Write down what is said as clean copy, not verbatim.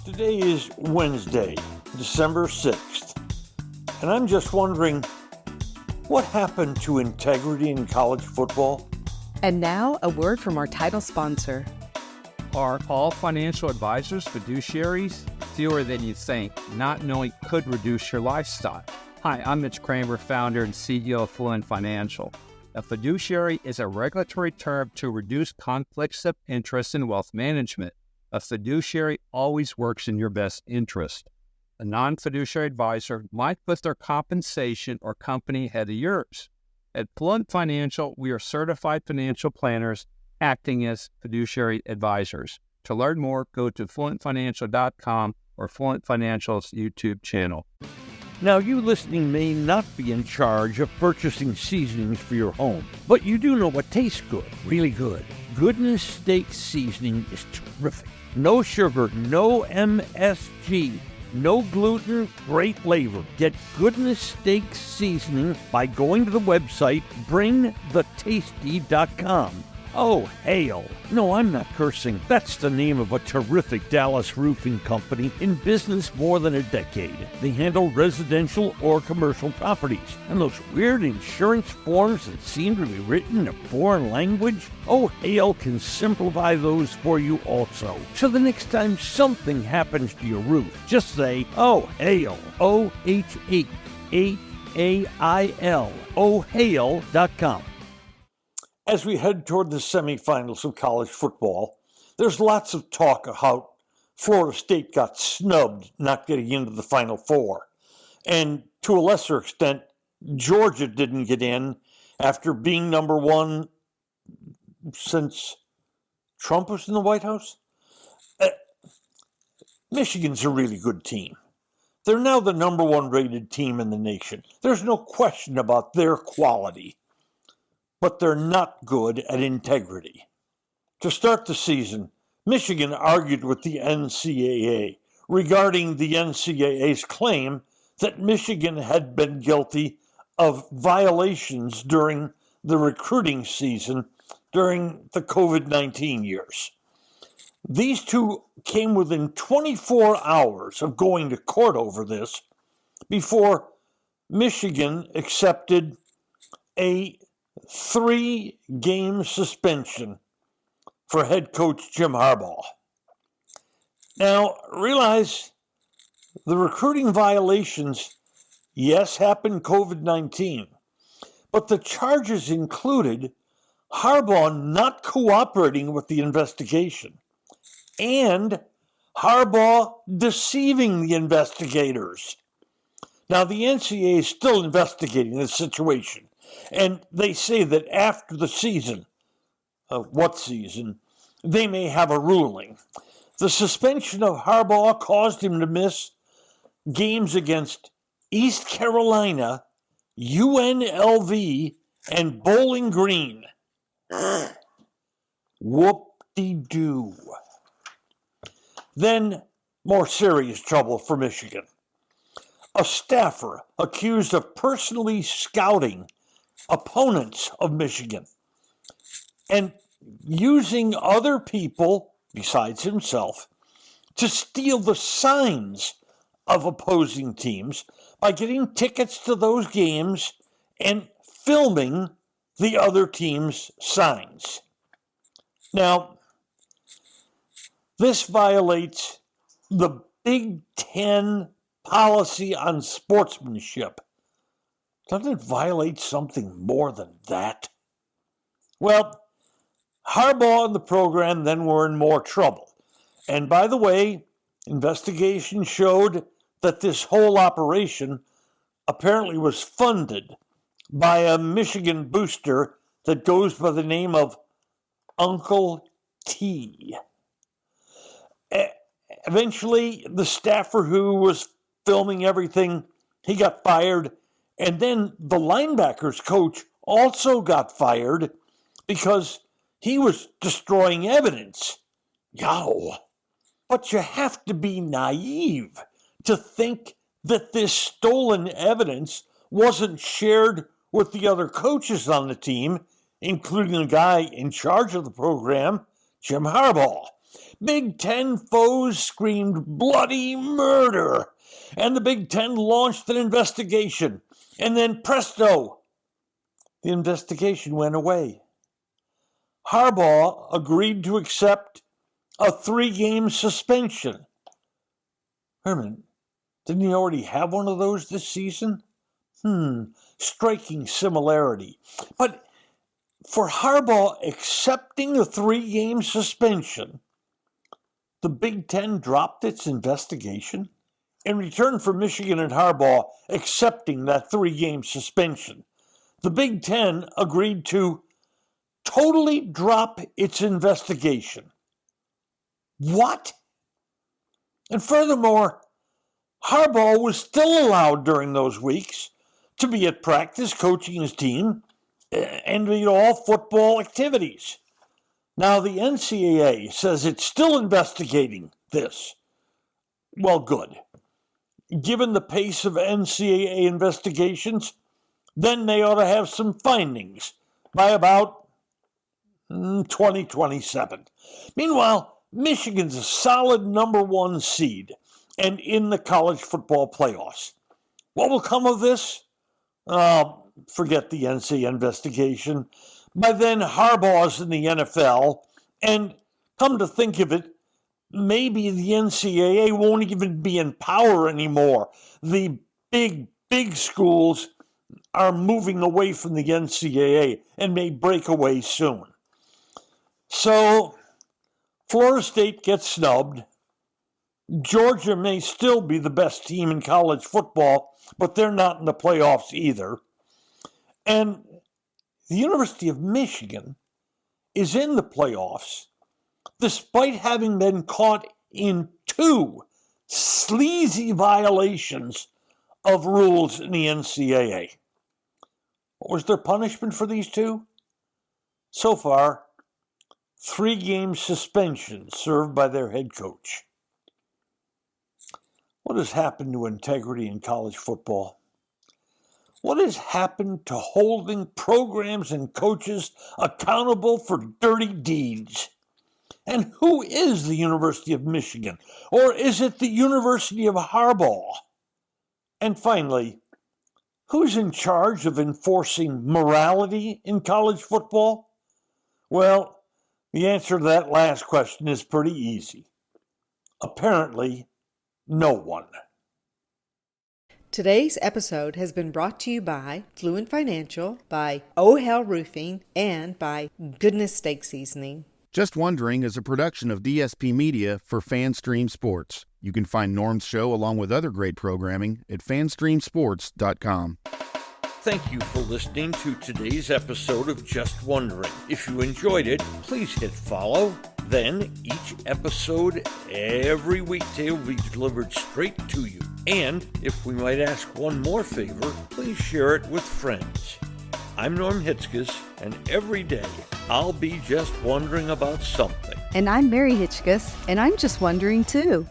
Today is Wednesday, December 6th, and I'm just wondering, what happened to integrity in college football? And now, a word from our title sponsor. Are all financial advisors fiduciaries? Fewer than you think. Not knowing could reduce your lifestyle. Hi, I'm Mitch Kramer, founder and CEO of Fluent Financial. A fiduciary is a regulatory term to reduce conflicts of interest in wealth management. A fiduciary always works in your best interest. A non-fiduciary advisor might put their compensation or company ahead of yours. At Fluent Financial, we are certified financial planners acting as fiduciary advisors. To learn more, go to fluentfinancial.com or Fluent Financial's YouTube channel. Now, you listening may not be in charge of purchasing seasonings for your home, but you do know what tastes good, really good. Goodness Steak Seasoning is terrific. No sugar, no MSG, no gluten, great flavor. Get Goodness Steak Seasoning by going to the website bringthetasty.com. Oh, hail. No, I'm not cursing. That's the name of a terrific Dallas roofing company in business more than a decade. They handle residential or commercial properties. And those weird insurance forms that seem to be written in a foreign language? Oh, hail can simplify those for you also. So the next time something happens to your roof, just say, oh, hail. O-H-A-A-I-L. Ohail.com. As we head toward the semifinals of college football, there's lots of talk of how Florida State got snubbed not getting into the Final Four. And to a lesser extent, Georgia didn't get in after being number one since Trump was in the White House. Michigan's a really good team. They're now the number one rated team in the nation. There's no question about their quality. But they're not good at integrity. To start the season, Michigan argued with the NCAA regarding the NCAA's claim that Michigan had been guilty of violations during the recruiting season during the COVID-19 years. These two came within 24 hours of going to court over this before Michigan accepted a 3-game suspension for head coach Jim Harbaugh. Now, realize the recruiting violations, yes, happened COVID-19, but the charges included Harbaugh not cooperating with the investigation and Harbaugh deceiving the investigators. Now, the NCAA is still investigating this situation. And they say that after the season, what season, they may have a ruling. The suspension of Harbaugh caused him to miss games against East Carolina, UNLV, and Bowling Green. Whoop-de-doo. Then, more serious trouble for Michigan. A staffer accused of personally scouting opponents of Michigan and using other people besides himself to steal the signs of opposing teams by getting tickets to those games and filming the other team's signs. Now, this violates the Big Ten policy on sportsmanship. Doesn't it violate something more than that? Well, Harbaugh and the program then were in more trouble. And by the way, investigation showed that this whole operation apparently was funded by a Michigan booster that goes by the name of Uncle T. Eventually, the staffer who was filming everything, he got fired. And then the linebackers coach also got fired because he was destroying evidence. Yow. But you have to be naive to think that this stolen evidence wasn't shared with the other coaches on the team, including the guy in charge of the program, Jim Harbaugh. Big Ten foes screamed bloody murder, and the Big Ten launched an investigation. And then presto, the investigation went away. Harbaugh agreed to accept a 3-game suspension. Herman, didn't he already have one of those this season? Striking similarity. But for Harbaugh accepting a 3-game suspension, the Big Ten dropped its investigation in return for Michigan and Harbaugh accepting that 3-game suspension. The Big Ten agreed to totally drop its investigation. What? And furthermore, Harbaugh was still allowed during those weeks to be at practice coaching his team and all football activities. Now, the NCAA says it's still investigating this. Well, good. Given the pace of NCAA investigations, then they ought to have some findings by about 2027. Meanwhile, Michigan's a solid number 1 seed and in the college football playoffs. What will come of this? Forget the NCAA investigation. By then, Harbaugh's in the NFL, and come to think of it, maybe the NCAA won't even be in power anymore. The big schools are moving away from the NCAA and may break away soon. So, Florida State gets snubbed. Georgia may still be the best team in college football, but they're not in the playoffs either. And the University of Michigan is in the playoffs despite having been caught in 2 sleazy violations of rules in the NCAA. What was their punishment for these 2? So far, 3-game suspension served by their head coach. What has happened to integrity in college football? What has happened to holding programs and coaches accountable for dirty deeds? And who is the University of Michigan? Or is it the University of Harbaugh? And finally, who's in charge of enforcing morality in college football? Well, the answer to that last question is pretty easy. Apparently, no one. Today's episode has been brought to you by Fluent Financial, by Oh Hell Roofing, and by Goodness Steak Seasoning. Just Wondering is a production of DSP Media for FanStream Sports. You can find Norm's show along with other great programming at fanstreamsports.com. Thank you for listening to today's episode of Just Wondering. If you enjoyed it, please hit follow. Then each episode every weekday will be delivered straight to you. And if we might ask one more favor, please share it with friends. I'm Norm Hitzges, and every day I'll be just wondering about something. And I'm Mary Hitzges, and I'm just wondering too.